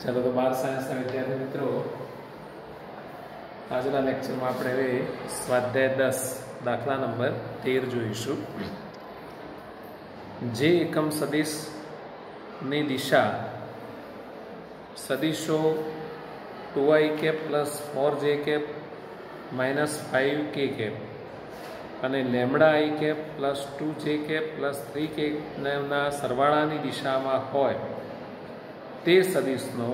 चलो तो 12 साइंसના વિદ્યાર્થી મિત્રો આજના લેક્ચરમાં આપણે હવે સ્વાધ્યાય 10 દાખલા નંબર 13 જોઈશું. જે એકમ સદિશની દિશા સદિશો 2i cap plus 4j cap minus 5k cap અને lambda i cap plus 2j cap plus 3k ના સરવાળાની દિશામાં હોય તે સદિશનો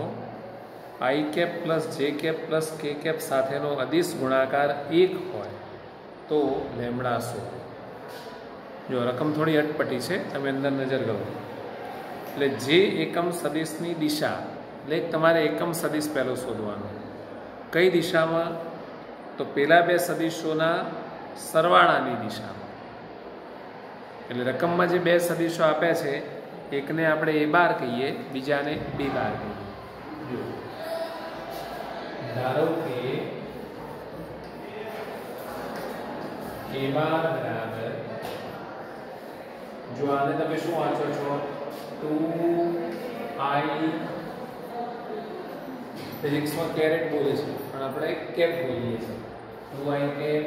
i cap plus j cap plus k cap સાથેનો અદિશ ગુણાકાર 1 હોય તો લેમડા શોધો. જો રકમ થોડી અટપટી છે, તમે અંદર નજર કરો. એટલે જે એકમ સદિશની દિશા એટલે તમારે એકમ સદિશ પહેલો શોધવાનો. કઈ દિશામાં? તો પેલા બે સદિશોના સરવાળાની દિશામાં. એટલે રકમમાં જે બે સદિશો આપ્યા છે એકને આપણે a બાર કહીએ, બીજાને b બાર કહીએ. જો ધારો કે a બાર બરાબર, જો આને તમે શું વાંચો છો? 2i ફિઝિક્સમાં કેરેટ બોલે છે પણ આપણે કેપ બોલીએ છીએ. 2i cap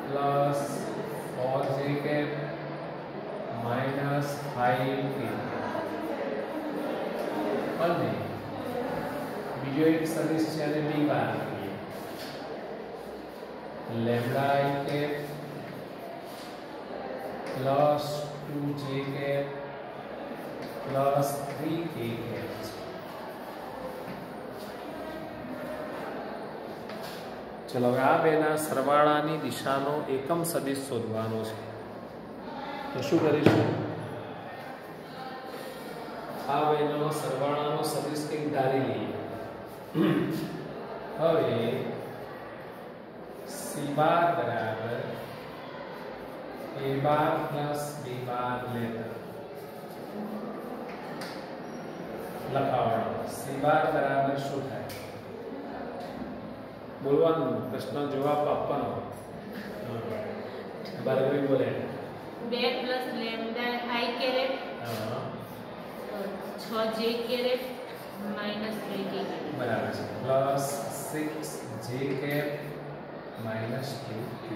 plus 4j cap minus 5k અને બીજો એક સદિશ છે અને b બાર કહીએ. Lambda i cap plus 2j cap plus 3k cap. ચલો હવે આ બેના સરવાળાની દિશાનો એકમ સદિશ શોધવાનો છે. તો શું કરીશું? આ બેનો સરવાળાનો સદિશ કંઈક ધારી લઈએ. હવે c બાર બરાબર a બાર પ્લસ b બાર લેતા લખાવવાનો. c બાર બરાબર શું થાય? બોલવાનું, પ્રશ્ન જવાબ આપવાનો. બરાબર બોલે 2 plus lambda i caret 6j caret minus 3k બરાબર છે. Plus 6j cap minus 2k.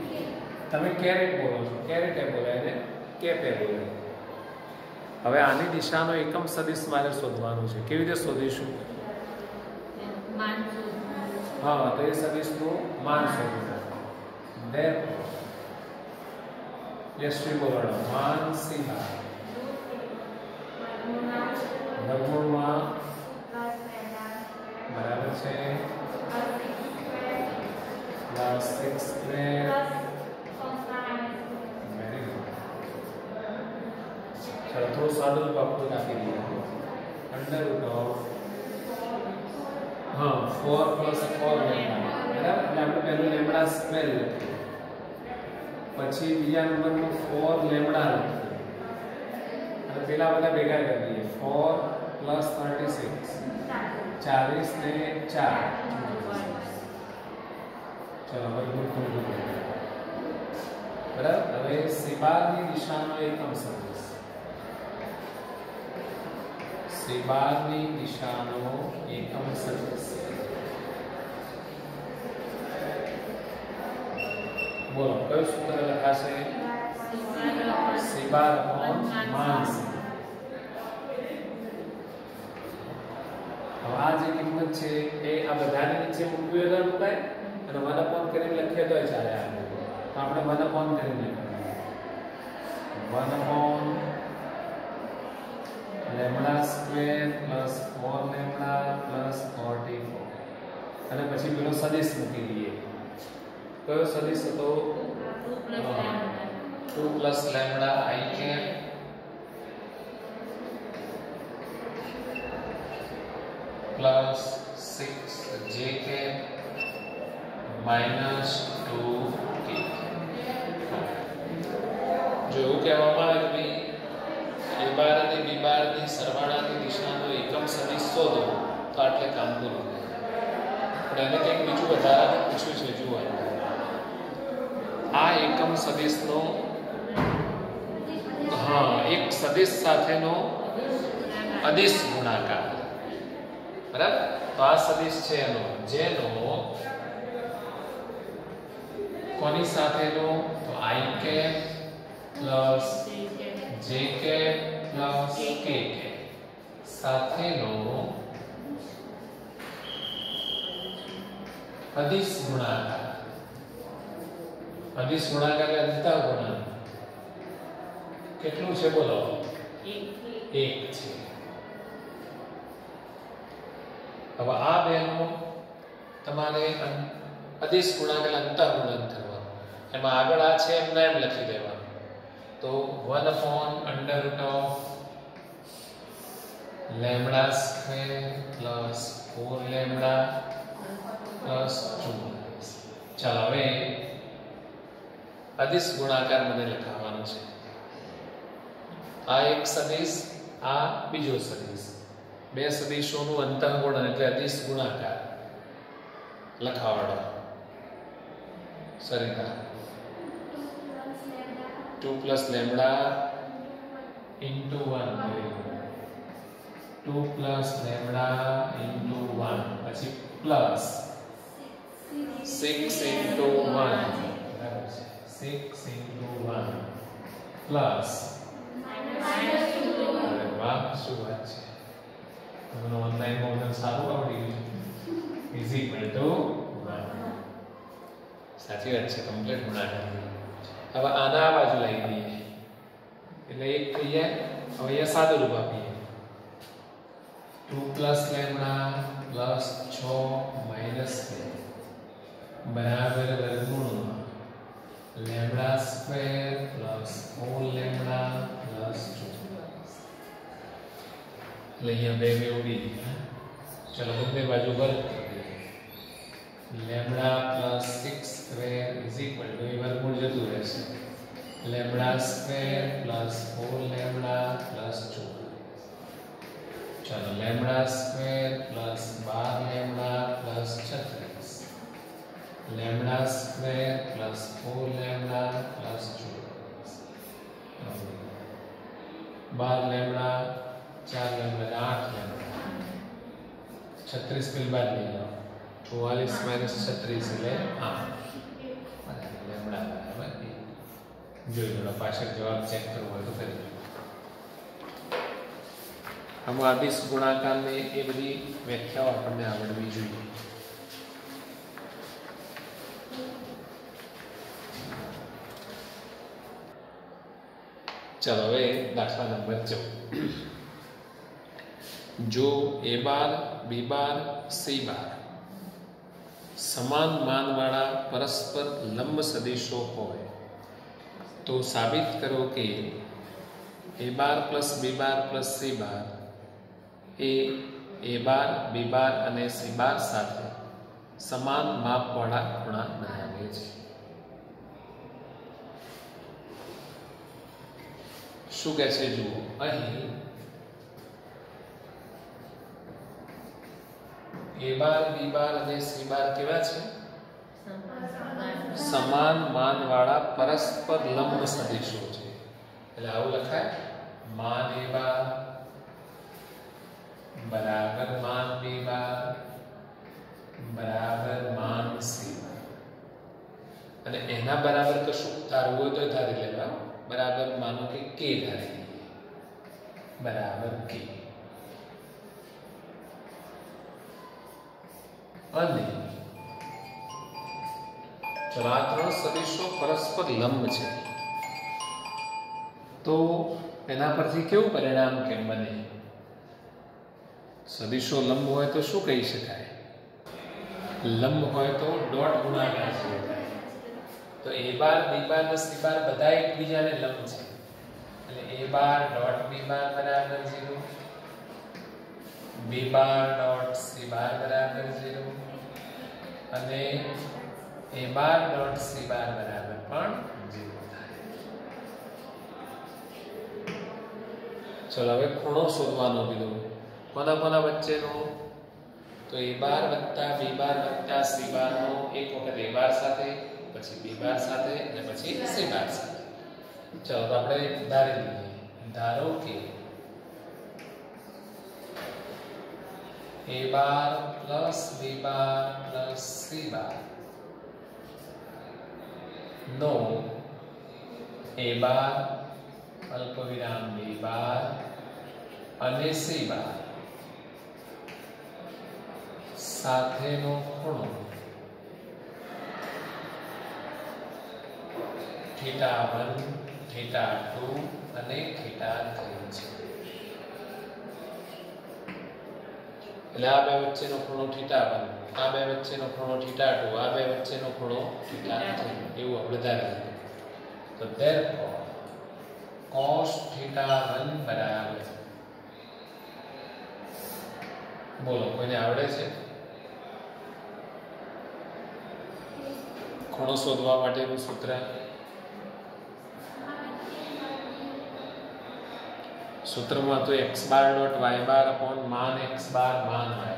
તમે કેરેટ બોલો છો, કેરેટ એ બોલાય ને કેપ એ બોલાય. હવે આની દિશાનો એકમ સદિશ મારે શોધવાનું છે. કેવી રીતે શોધીશું? માન હા, તો એ સદિશનું માન શોધવું. Therefore યશ્વી બોલવાનો માન c બાર વર્ગમૂળમાં બરાબર છે પ્લસ 6 સ્ક્વેર. Very good. ચલો થોડું સાદું વાપરું આપી દઈએ. Under root of 4 plus 4 lambda બરાબર. એટલે આપણે પહેલું લેમ્ડા સ્ક્વેર લખીએ, પછી બીજા નંબરનું 4 લેમ્ડા લખીએ અને પેલા બધા ભેગા કરી દઈએ. 4 પ્લસ 36 40 ને 4. ચલો વર્ગમૂળ ખોલું બરાબર. હવે c બારની દિશાનો એકમ સદિશ, c બારની દિશાનો એકમ સદિશ બોલો કયું સૂત્ર લખાશે? c બાર અપોન માન c. હવે આ જે કિંમત છે એ આ બધાની નીચે મૂકવી હોય તો મુકાય અને 1 અપોન કરીને લખીએ તો ચાલે. તો આપણે 1 અપોન કરીને લખીએ 1 upon lambda square plus 4 lambda plus 44 અને પછી પેલો સદિશ મૂકી દઈએ. કયો સદિશ હતો? 2 plus lambda i cap plus 6j cap minus 2k. જો એવું કહેવામાં આવે કે a બાર અને b બારની સરવાળાની દિશાનો એકમ સદિશ શોધો તો આટલે કામ પૂરું. પણ એને કંઈક બીજું વધારાનું પૂછ્યું છે. જુઓ આ એકમ સદિશનો એક સદિશ સાથેનો અદિશ ગુણાકાર બરાબર. તો આ સદિશ છે એનો જેનો કોની સાથેનો તો i cap plus j cap plus k cap સાથેનો અદિશ ગુણાકાર. અદિશ ગુણાકાર એટલે અંતઃ ગુણાકાર કેટલું છે બોલો? 1 છે. હવે આ બેનો તમારે અદિશ ગુણાકાર અંતઃ ગુણન કરવાનો. એમાં આગળ આ છે એમને એમ લખી દેવાનું. તો 1/(λ² + 4λ + 2). ચાલો હવે અદિશ ગુણાકાર મને લખાવવાનો છે. આ એક સદિશ, આ બીજો સદિશ, બે સદિશોનું અંતઃગુણન એટલે અદિશ ગુણાકાર લખાવડો. સરિતા 2 + λ * 1 2 + λ * 1 પછી પ્લસ 6 * 1 6 * 1 પ્લસ અરે વાહ શું વાત છે, તમને ઓનલાઈન માં સારું આવડી ગયું. Is equal to 1. સાચી વાત છે, કમ્પ્લીટ ગુણાકાર. હવે આના આ બાજુ લઈ દઈએ એટલે એક થઈ જાય. હવે અહીંયા સાદું રૂપ આપીએ 2 + λ + 6 - બરાબર વર્ગમૂળ λ² + 4λ + 2. એટલે અહીંયા બે બે ઉડી ગયા. ચલો બંને બાજુ વર્ગ કરીએ. λ + 6² = વર્ગમૂળ જતું રહેશે. λ² + 4λ + 2. ચલો λ² + 12λ + 36 λ² + 4λ + 2 12λ 4λ 8λ 36 પેલી બાદ લઈ લો 44 - 36 એટલે 8 λ બરાબર. જોઈ લો પાછળ જવાબ ચેક કરવો હોય તો કરી લો. આમાં અદિશ ગુણાકારની એ બધી વ્યાખ્યાઓ આપણને આવડવી જોઈએ. ચલો હવે દાખલા નંબર 14. જો a' b' c' સમાન માનવાળા પરસ્પર લંબ સદિશો હોય તો સાબિત કરો કે a' + b' + c' A a' b' અને c' સાથે સમાન માપવાળા ખૂણા ધરાવે છે. શું કહે છે જુઓ, અહીં a' b' અને c' કેવા છે? સમાન માનવાળા પરસ્પર લંબ સદિશો છે. એટલે આવું લખાય માન a' બરાબર માન b' બરાબર માન c' અને એના બરાબર કશું ધારવું હોય તો ધારી લેવા. બરાબર માનો કે k ધારી લઈએ બરાબર k. અને ચલો આ ત્રણ સદિશો પરસ્પર લંબ છે તો એના પરથી કેવું પરિણામ કેમ બને? સદિશો લંબ હોય તો શું કહી શકાય? લંબ હોય તો ડોટ ગુણાકાર થાય. તો a' b' અને c' બધા એકબીજાને લંબ છે એટલે a' .b' બરાબર 0 b' .c' બરાબર 0 અને a' .c' બરાબર પણ 0 થાય. ચલો હવે ખૂણો શોધવાનો કીધું. કોના કોના વચ્ચેનો? તો a' + b' + c' નો એક વખત a' સાથે, પછી b' સાથે અને પછી c' સાથે. ચલો તો આપણે ધારી લઈએ. ધારો કે a bar plus b bar plus c bar no a bar અલ્પવિરામ b bar અને c bar સાથેનો ખૂણો θ1 θ2 અને θ3 છે. એટલે આ બે વચ્ચેનો ખૂણો θ1, આ બે વચ્ચેનો ખૂણો θ2, આ બે વચ્ચેનો ખૂણો θ3 એવું આપણે ધારીએ. તો therefore cos θ1 બરાબર, બોલો કોઈને આવડે છે ખૂણો શોધવા માટેનું સૂત્ર? સૂત્રમાં તો x બાર ડોટ y બાર અપોન માન x બાર માન y,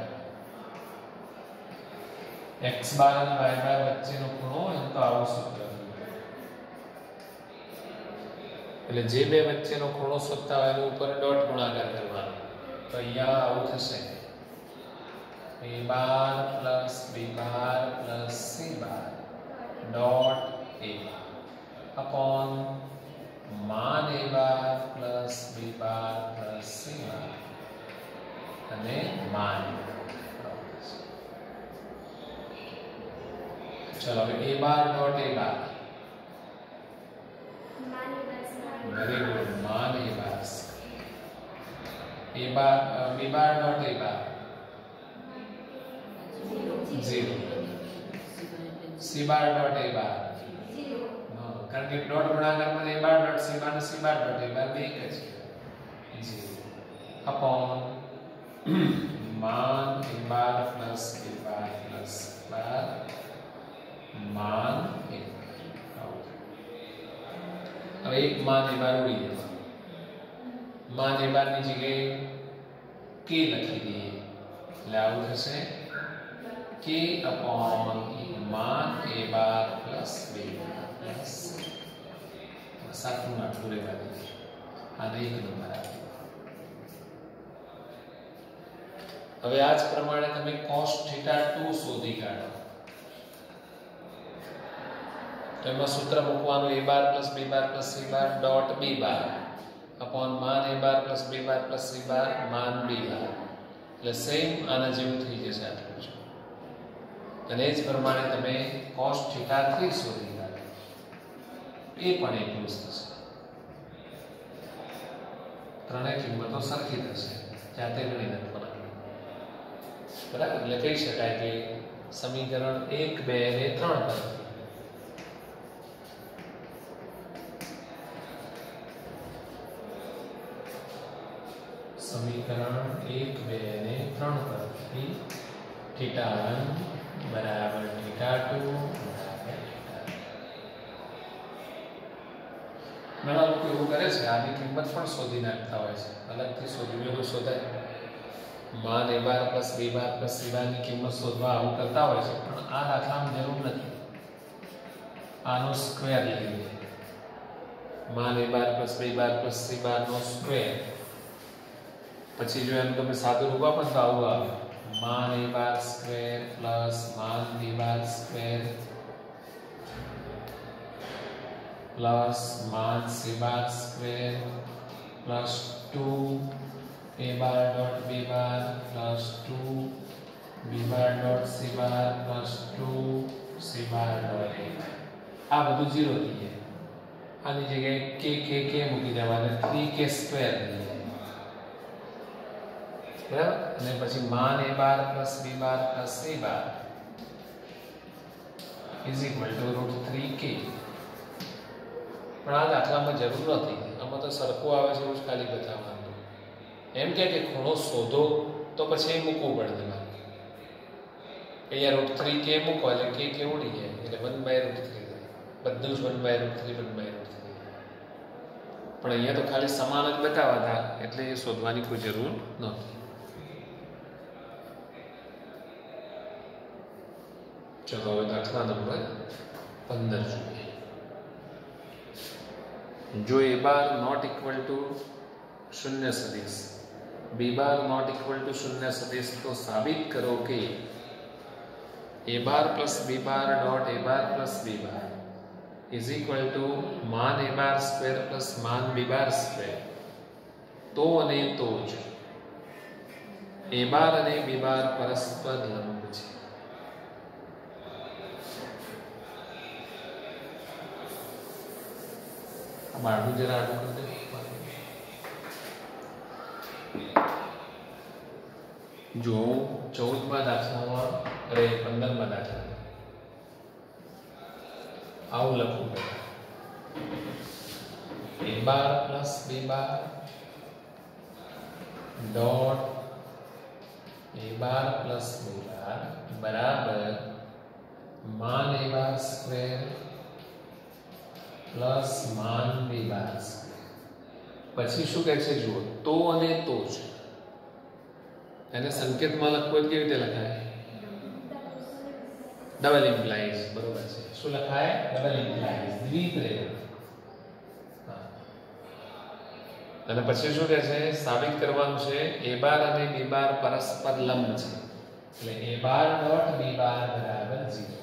x બાર અને y બાર વચ્ચેનો ખૂણો એમ તો આવું સૂત્ર. એટલે જે બે વચ્ચેનો ખૂણો શોધતા હોય એની ઉપર ડોટ ગુણાકાર કરવાનો. તો અહીંયા આવું થશે a bar plus b bar plus c bar dot a bar upon मान a bar plus b bar plus c बार અને मान. चलो a bar dot a bar, very good, मान a bar, a bar b bar dot a bar 0, c bar dot a बार, કારણ કે dot ગુણાકારમાં a bar dot c બાર અને c bar dot a બાર બે એક જ છે. અપોન માન a bar plus b bar plus c બાર માન a. હવે એક માન a બાર ઉડી જવાનું, માન a બાર ની જગ્યાએ k લખી દઈએ એટલે આવું થશે k અપોન માન a bar plus b bar plus સાતનું આટલું રહેવા દઈએ અને 1 નંબર આપીએ. હવે આ જ પ્રમાણે તમે cos θ2 શોધી કાઢો. તો એમાં સૂત્ર મૂકવાનું a bar plus b bar plus c bar dot b bar upon માન a bar plus b bar plus c બાર માન b બાર. એટલે સેમ આના જેવું થઈ જશે આટલું છે. અને એ જ પ્રમાણે તમે cos θ3 શોધી કાઢો, એ પણ એટલું જ થશે. ત્રણેય કિંમતો સરખી થશે, જાતે ગણી નાખવાના. બરાબર? એટલે કહી શકાય કે સમીકરણ 1, 2 અને 3 પરથી સમીકરણ 1, 2 અને 3 પરથી θ1 બરાબર θ2 ઘણા લોકો એવું કરે છે, આની કિંમત પણ શોધી નાખતા હોય છે, અલગથી શોધવી એવું શોધાય. માન a bar plus b bar plus c બાર ની કિંમત શોધવા આવું કરતા હોય છે, પણ આ દાખલામાં જરૂર નથી. આનો સ્ક્વેર લઈએ, માન a bar plus b bar plus c bar નો સ્ક્વેર. પછી જો એમ તમે સાદું રૂપ આપો તો આવું આવે, માન a બાર સ્ક્વેર પ્લસ માન b બાર સ્ક્વેર प्लस मान c bar square plus 2 a bar dot b bar plus 2 b bar dot c bar plus 2 c bar dot a. આ બધું 0 લઈએ, આની જગ્યાએ k મૂકી દેવાના, 3k સ્ક્વેર લઈએ. બરાબર? અને પછી માન a bar plus b bar plus c bar is equal to √3k. પણ આ દાખલામાં જરૂર નથી, આમાં તો સરખું આવે છે એવું જ ખાલી બતાવવાનું. એમ કે ખૂણો શોધો તો પછી મૂકવું પડે તમારે. અહીંયા √3k મૂકો એટલે k ઉડી જાય એટલે 1/√3 બધું જ 1/√3 1/√3. પણ અહીંયા તો ખાલી સમાન જ બતાવવા હતા એટલે એ શોધવાની કોઈ જરૂર નથી. ચલો હવે દાખલા નંબર 15 જોઈએ. જો a bar not equal to શૂન્ય સદિશ B bar not equal to शून्य सदिश, तो साबित करो कि A bar plus B bar dot A bar plus B bar is equal to मान ए बार स्क्वेर प्लस मान बी बार स्क्वेर। तो અને તો જ ए बार અને बी बार परस्पर लंब છે। बाळू जरा आडું કરી દે। जो 14માં દાખલામાં અરે 15માં દાખલામાં આવું લખવું પડે A bar plus B bar dot A bar plus B bar बराबर मान ए बार स्क्वेर प्लस मान बी बार स्क्वेर। પછી શું કહે છે જુઓ, તો અને તો જ એને સંકેતમાં લખવું કેવી રીતે લખાય? ડબલ ઇમ્પ્લાઇઝ, બરોબર છે। શું લખાય? ડબલ ઇમ્પ્લાઇઝ, દ્વિપ્રેરક। અને પછી શું કહે છે? સાબિત કરવાનું છે એ બાર અને બી બાર પરસ્પર લંબ છે, એટલે એ બાર ડોટ બી બાર બરાબર 0।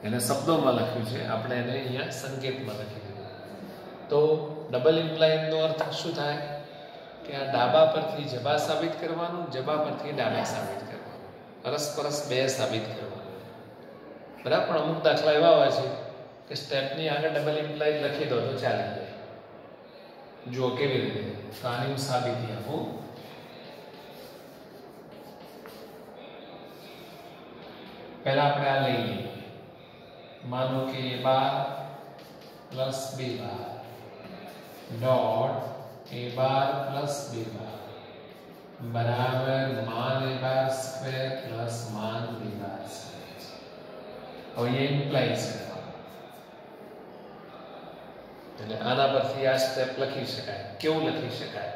એને શબ્દોમાં લખ્યું છે, આપણે એને અહીંયા સંકેતમાં લખી દીધું। તો ડબલ ઇમ્પ્લાઇઝનો અર્થ શું થાય કે આ ડાબા પરથી જબા સાબિત કરવાનું, જબા પરથી ડાબા સાબિત કરવાનું, પરસ્પરસ બે સાબિત કરવાનું, બરાબર। પણ અમુક દાખલા એવા હોય છે કે સ્ટેપની આગળ ડબલ ઇમ્પ્લાઇઝ લખી દો તો ચાલી જાય। જો કેવી રીતે, તો આની હું સાબિતી આપું। પહેલા આપણે આ લઈ લઈએ, માનો કે A bar plus B bar dot A bar plus B bar बराबर मान ए बार स्क्वेर प्लस मान बी बार स्क्वेर। और ये इम्प्लाइज है, आना परથી આ સ્ટેપ લખી શકાય। કેવું લખી શકાય?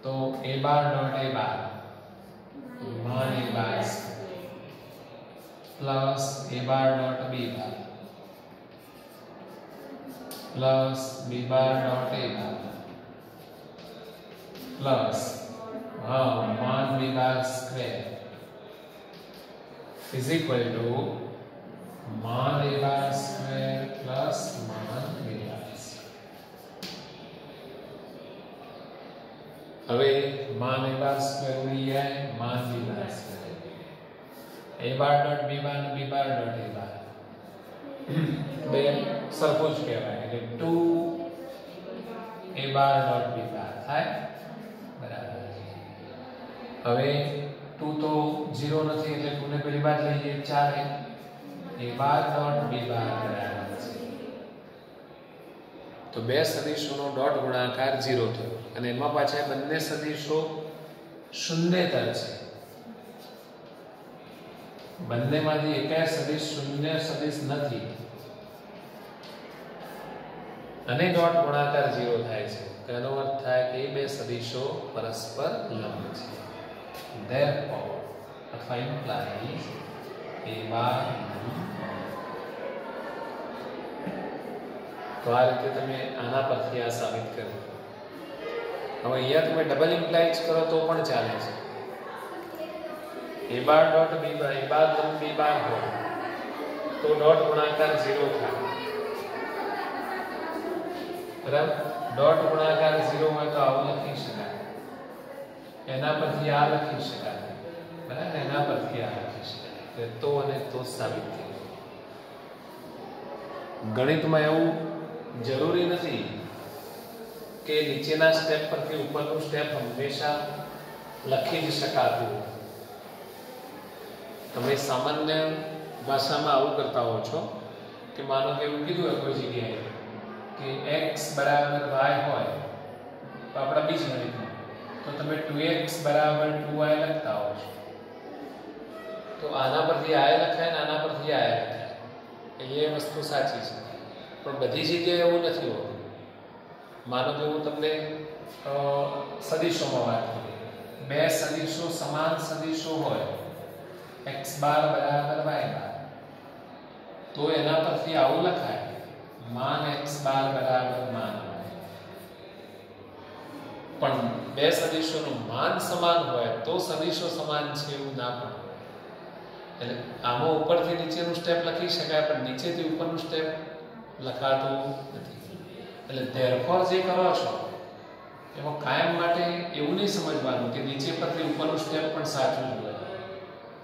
તો ए बार डॉट ए बार मान A bar square plus A bar dot B bar plus B bar dot A bar plus मान B bar square is equal to मान ए बार स्क्वेर प्लस मान बी बार स्क्वेर। હવે मान A bar square ઉડી જાય, मान B bar square, A bar dot B bar B bar dot A bar બે સરખું જ કહેવાય, એટલે 2 a bar dot b bar થાય, બરાબર। હવે 2 તો 0 નથી એટલે 2 ને પેલી બાજુ લઈએ, 4 a બાર ડોટ b બાર બરાબર છે। તો બે સદિશોનો ડોટ ગુણાકાર 0 થયો અને એમાં પાછા બંને સદિશો શૂન્યેતર છે। બંનેમાંથી એકાય સદિશ શૂન્ય સદિશ નથી અને ડોટ ગુણાકાર 0 થાય છે, તેનો અર્થ થાય કે બે સદિશો પરસ્પર લંબ છે। therefore અથવા implies a bar તો આ રીતે તમે આના પરથી આ સાબિત કરો। હવે અહીંયા તમે ડબલ ઇમ્પ્લાઇઝ કરો તો પણ ચાલે છે। ए बार डॉट बी बार, ए बार लंब बी बार हो तो डॉट गुणाकार 0 થાય, બરાબર। ડોટ ગુણાકાર 0 હોય તો આવું લખી શકાય, એના પરથી આ લખી શકાય, બરાબર। એના પરથી આ લખી શકાય, તો અને તો સાબિત થઈ ગયું। ગણિતમાં એવું જરૂરી નથી કે નીચેના સ્ટેપ પરથી ઉપરનું સ્ટેપ હંમેશા લખી જ શકાતું। તમે સામાન્ય ભાષામાં આવું કરતા હો છો કે માનો કે એવું કીધું હોય કોઈ જગ્યાએ કે x બરાબર y હોય તો આપણા બીજગણિતમાં તો તમે 2x બરાબર 2y લખતા હો છો, તો આના પરથી આ લખાય ને આના પરથી આ લખાય, એ વસ્તુ સાચી છે। પણ બધી જગ્યાએ એવું નથી હોતું। માનો કે હું તમને સદિશોમાં વાત કરું, બે સદિશો સમાન સદિશો હોય x બાર બરાબર y બાર, તો એના પરથી આવું લખાય मान x बार बराबर मान y, પણ બે સદિશોનું માન સમાન હોય તો સદિશો સમાન છે એવું ના પણ એટલે આમાં ઉપરથી નીચેનું સ્ટેપ લખી શકાય પણ નીચેથી ઉપરનું સ્ટેપ લખાતું નથી. એટલે ધેરફોર જે કરો છો એમાં કાયમ માટે એવું નહીં સમજવાનું કે નીચે પરથી ઉપરનું સ્ટેપ પણ સાચું જ હોય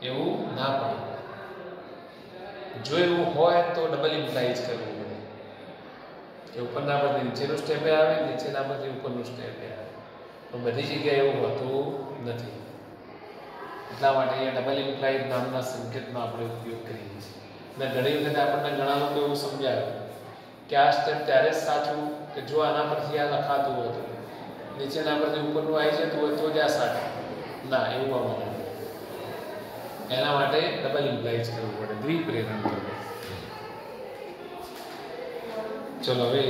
એવું ના પણ. જો એવું હોય તો ડબલ ઇમ્પ્લાઇઝ કરવું પડે કે ઉપરના પરથી નીચેનું સ્ટેપે આવે, નીચેના પરથી ઉપરનું સ્ટેપે આવે. પણ બધી જગ્યાએ એવું હોતું નથી. એટલા માટે અહીંયા ડબલ ઇમ્પ્લાઇઝ નામના સંકેતનો આપણે ઉપયોગ કરીએ છીએ. અને ઘણી વખત આપણને ઘણા લોકો એવું સમજાવે કે આ સ્ટેપ ત્યારે જ સાચું કે જો આના પરથી આ લખાતું હોય તો, નીચેના પરથી ઉપરનું આવી જતું હોય તો જ આ સાચું. ના, એવું આમાં એના માટે ડબલ ઇમ્પ્લાઇઝ કરવું પડે, દ્વિપ્રેરણ કરવું. ચલો હવે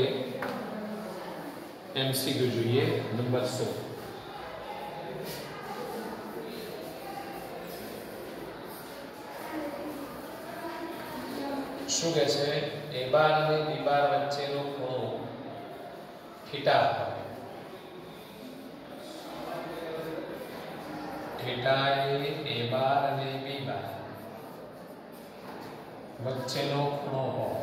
MCQ જોઈએ નંબર 16. શું કહે છે? A બાર અને B બાર વચ્ચેનો ખૂણો થીટા હોય. થીટા એ A બાર અને B બાર વચ્ચેનો ખૂણો હોય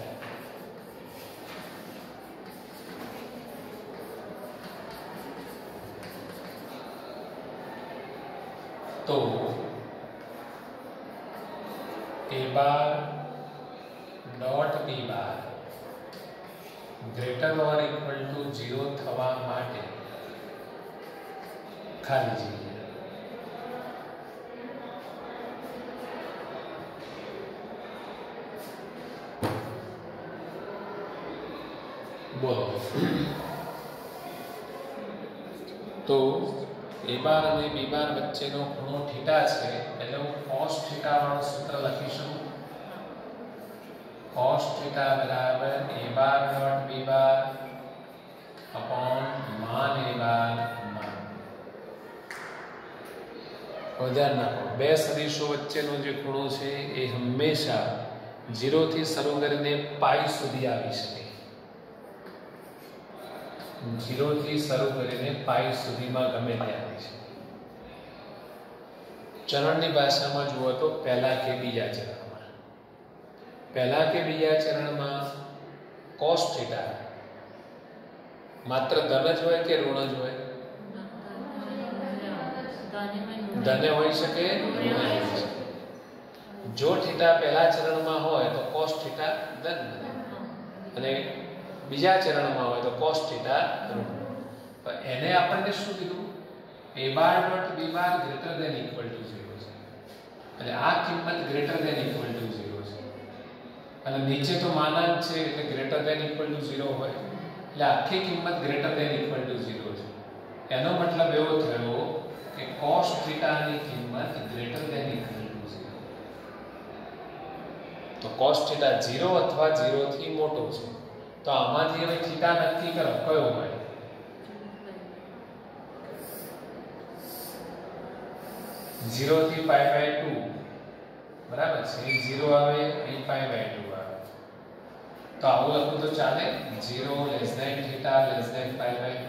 તો A bar dot B bar greater or equal to 0 થવા માટે ખાલી જગ્યા. બોલો. તો A બાર અને B બાર વચ્ચેનો ખૂણો થીટા છે એટલે હું cos થીટા વાળું સૂત્ર લખીશું. cos થીટા બરાબર A bar dot B bar upon માન A બાર માન. ધ્યાન રાખો, બે સદિશો વચ્ચેનો જે ખૂણો છે એ હંમેશા 0 થી શરૂ કરીને પાઈ સુધી આવી શકે. 0 થી શરૂ કરીને પાઈ સુધીમાં ગમે તે આવી શકે. ચરણની ભાષામાં જુઓ તો પહેલા કે બીજા ચરણમાં, પહેલા કે બીજા ચરણમાં cos થીટા માત્ર ધન જ હોય કે ઋણ જ હોય? ધને હોઈ શકે, ઋણ હોઈ શકે. જો થીટા પહેલા ચરણમાં હોય તો cos થીટા ધન અને બીજા ચરણમાં હોય તો cos થીટા ઋણ. પણ એને આપણને શું કીધું? A bar dot B bar greater than equal to 0 છે. એટલે આ કિંમત ગ્રેટર ધેન ઇક્વલ ટુ 0 છે. અને નીચે તો માનાંક છે એટલે ગ્રેટર ધેન ઇક્વલ ટુ 0 હોય. એટલે આખી કિંમત ગ્રેટર ધેન ઇક્વલ ટુ 0 છે. એનો મતલબ એવો થયો કે cos થીટાની કિંમત ગ્રેટર ધેન ઇક્વલ ટુ 0. તો cos થીટા 0 અથવા 0 થી મોટો છે. તો આમાંથી હવે થીટા નક્કી કરો કયો હોય? 0 થી π/2 બરાબર છે. અહીં 0 આવે, અહીં π/2 આવે. તો આવું લખું તો ચાલે? 0 less than theta less than π/2.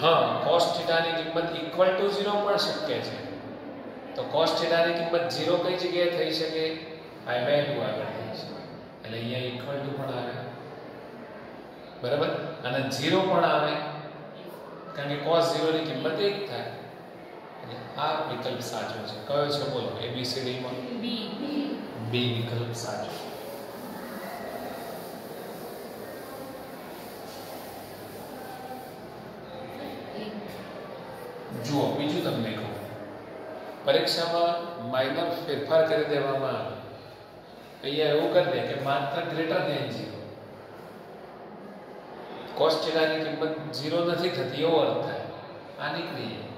હા, cos થીટાની કિંમત ઇક્વલ ટુ 0 પણ શક્ય છે. તો cos થીટાની કિંમત 0 કઈ જગ્યાએ થઈ શકે? π/2 આગળ થઈ શકે. એટલે અહીંયા ઇક્વલ ટુ પણ આવે બરાબર, અને 0 પણ આવે કારણ કે cos 0 ની કિંમત 1 થાય. એટલે આ વિકલ્પ સાચો છે. કયો છે બોલો? ABCD માં B વિકલ્પ સાચો. જુઓ બીજું તમને કહું, પરીક્ષામાં માઇનર ફેરફાર કરી દેવામાં આવે. અહીંયા એવું કરી દે કે માત્ર ગ્રેટર ધેન 0. cos થીટાની કિંમત 0 નથી થતી એવો અર્થ થાય. આ નીકળી જાય.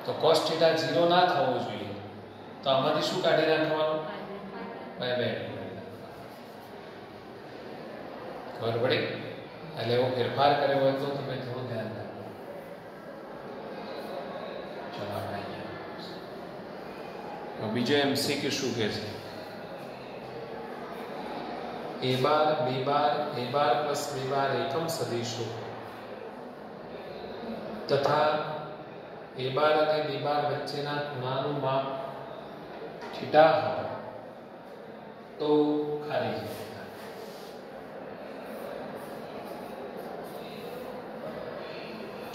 તો cos થીટા 0 ના થવો જોઈએ. તો આમાંથી શું કાઢી નાખવાનું? π/2. ખબર પડી? એટલે એવો ફેરફાર કર્યો હોય તો તમે થોડું ધ્યાન રાખો. ચલો આપણે બીજો MCQ શું કહે છે? ए बार प्लस बी बार एकम सदिशो तथा ए बार અને બી બાર વચ્ચેના ખૂણાનું માપ થીટા હોય તો ખાલી જગ્યા.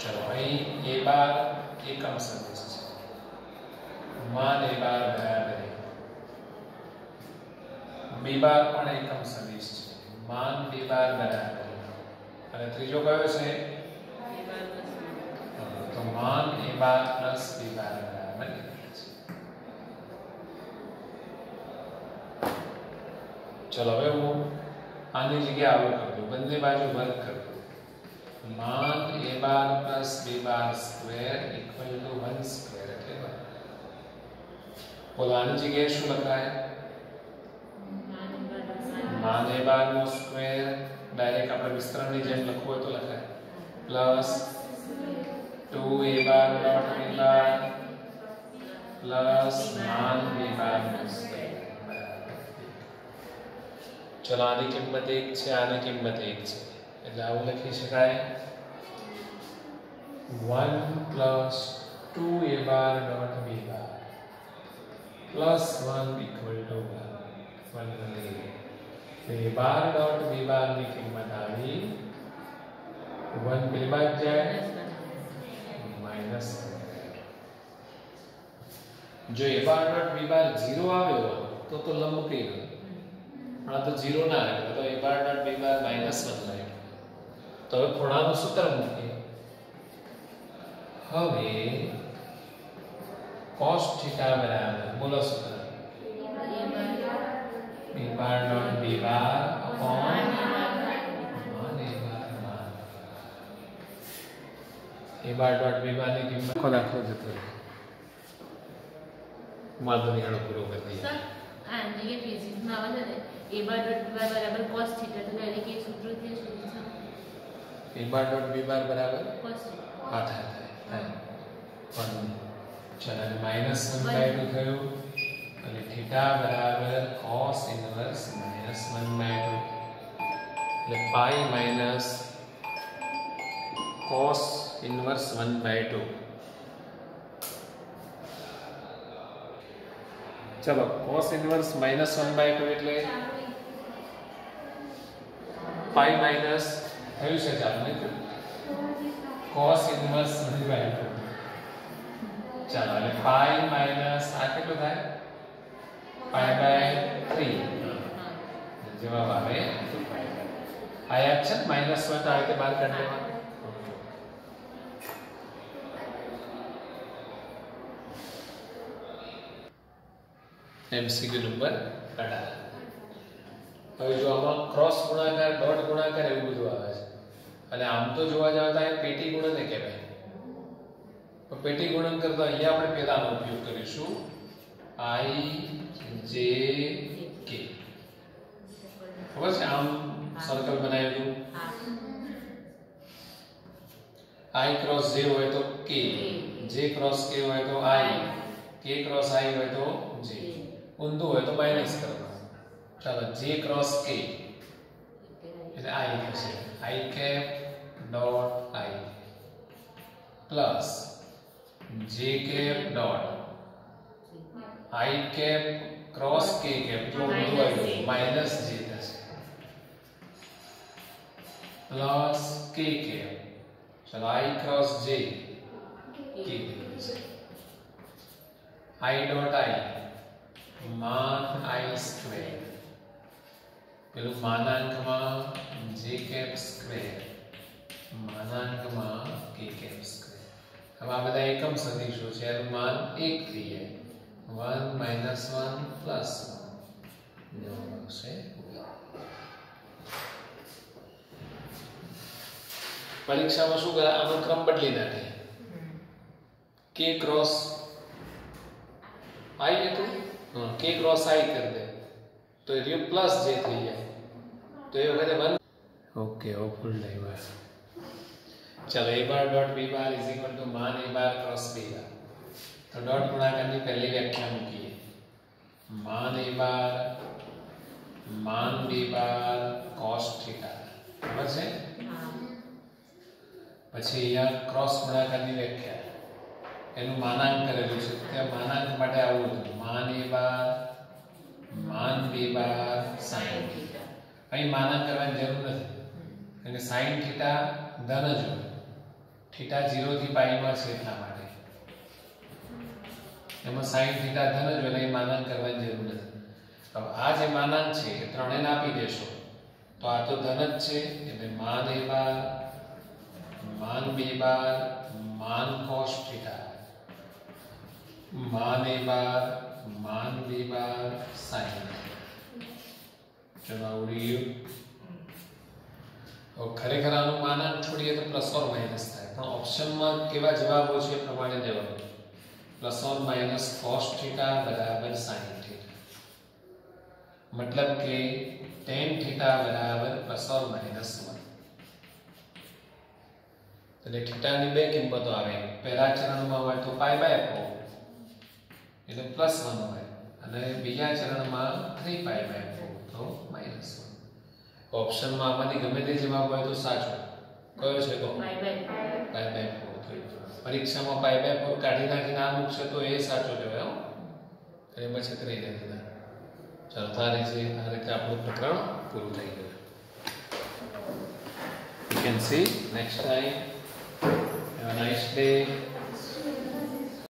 ચલો અહીં એ બાર એકમ સદિશ છે. માન એ બાર બરાબર બી બાર પણ એકમ સદિશ છે. માન બી બાર બરાબર અને ત્રીજો કયો છે तो मान A bar plus B bar बराबर चलो હવે હું આની જગ્યાએ આવું કરી દઉં બંને બાજુ વર્ગ કરી દઉં मान A bar plus B bar square equal to 1 square એટલે બોલો આની જગ્યાએ શું લખાય मान A bar no square direct આપણે વિસ્તરણની જેમ લખવું હોય તો લખાય plus 2 a bar dot b bar plus मान b bar चलो आनी किंमत 1 છે આની કિંમત 1 છે એટલે આવું લખી શકાય 1 plus 2 a bar dot b bar plus 1 equal to 1 a bar dot b bar ની કિંમત આવી 1 પેલી બાજુ જાય माइनस जो ए बार डॉट बी बार 0 આવ્યો તો લંબ કઈ ગયો પણ તો 0 ના આવ્યો તો ए बार डॉट बी बार -1 આવ્યો તો હવે ખૂણાનું સૂત્ર મૂકીએ હવે cos θ બરાબર બોલો સૂત્ર A bar dot B bar upon A bar dot B bar की कीमत को दाखलो जतो वादो नहीं हड़ो पूरो कर दिया सर आने के फिजिक्स में आवाज है ए बार डॉट बी बार बराबर cos थीटा तो यानी कि सूत्र थे ए बार डॉट बी बार बराबर cos आ था પણ ચલો -1/2 થયું અને થીટા બરાબર cos ઇન્વર્સ -1/2 એટલે પાઈ માઈનસ cos इनवर्स 1/2 चलो cos इनवर्स -1/2 એટલે પાઈ માઈનસ થયું છે ચાલો ને cos ઇનवर्स 1/2 ચાલો એટલે પાઈ માઈનસ આ કેટલું થાય પાઈ/3 જવાબ આવે આયા છે -1 તો આ રીતે બહાર કાઢી લેવાનું एमसीक्यू नंबर 18 હવે જો આમાં ક્રોસ ગુણાકાર ડોટ ગુણાકાર એવું બધું આવે છે અને આમ તો જોવા જાવ તો આ પેટી ગુણનને કહેવાય તો પેટી ગુણન કરતા અહીંયા આપણે પહેલાનો ઉપયોગ કરીશું i j k ખબર છે આમ સર્કલ બનાવ્યું i ક્રોસ j હોય તો k j ક્રોસ k હોય તો i k ક્રોસ i હોય તો j ઊંધું હોય તો માઈનસ કરવાનું ચાલો j ક્રોસ k એટલે i થશે i cap dot i plus j cap dot i cap cross k cap જો ઊંધું આવ્યું માઈનસ j થશે પ્લસ k કેપ ચાલો i ક્રોસ j k થશે i ડોટ i मान i स्क्वेर પેલું માનાંકમાં j કેપ સ્ક્વેર માનાંકમાં k કેપ સ્ક્વેર હવે આ બધા એકમ સદિશો છે એનું માન 1 થઈ જાય 1 -1 + 1 જવાબ આવશે પરીક્ષામાં શું કરે આનો ક્રમ બદલી નાખે k ક્રોસ i હતું k क्रॉस i कर दे तो ये प्लस j થઈ જાય तो ये वगैरह 1 ओके ओ फुल डाइवर चलो a bar dot b bar is equal to मान a bar cross b bar तो डॉट गुणा करनी पहली व्याख्या मूकी मान a बार માન b બાર cos થીટા બરાબર છે. પછી અહીંયા ક્રોસ ગુણાકારની વ્યાખ્યા એનું માનાંક કરેલું છે. ત્યાં માનાંક માટે આવું હતું માન a બાર માન b બાર sin થીટા. અહીં માનાંક કરવાની જરૂર નથી કારણ કે sin થીટા ધન જ હોય. થીટા 0 થી પાઈ માં છે એટલા માટે એમાં sin થીટા ધન જ હોય એટલે માનાંક કરવાની જરૂર નથી. હવે આ જે માનાંક છે એ ત્રણેયને આપી દેશો તો આ તો ધન જ છે એટલે માન a બાર માન b બાર માન cos થીટા માન a બાર માન b બાર sin ચલો ઉડી ગયું. હવે ખરેખર આનું માનાંક છોડીએ તો પ્લસ ઓર માઇનસ થાય પણ ઓપ્શનમાં કેવા જવાબો છે એ પ્રમાણે જવાબ plus or minus cos theta બરાબર sin થીટા मतलब કે tan થીટા બરાબર પ્લસ ઓર માઇનસ 1 એટલે થીટાની બે કિંમતો આવે. પહેલા ચરણમાં હોય તો પાઈ બાય 4 એટલે પ્લસ 1 હોય અને બીજા ચરણમાં 3 પાઈ બાય 4 તો માઇનસ 1. ઓપ્શનમાં આમાંથી ગમે તે જવાબ હોય તો સાચો. કયો છે તો પાઈ બાય 4. પરીક્ષામાં પાઈ બાય 4 કાઢી નાખીને આ મૂકશે તો એ સાચો કહેવાય. એટલે પછી કરી દેતા. ચાલો આ રીતે આપણું પ્રકરણ પૂરું થઈ ગયું. You can see next time. Have a nice day.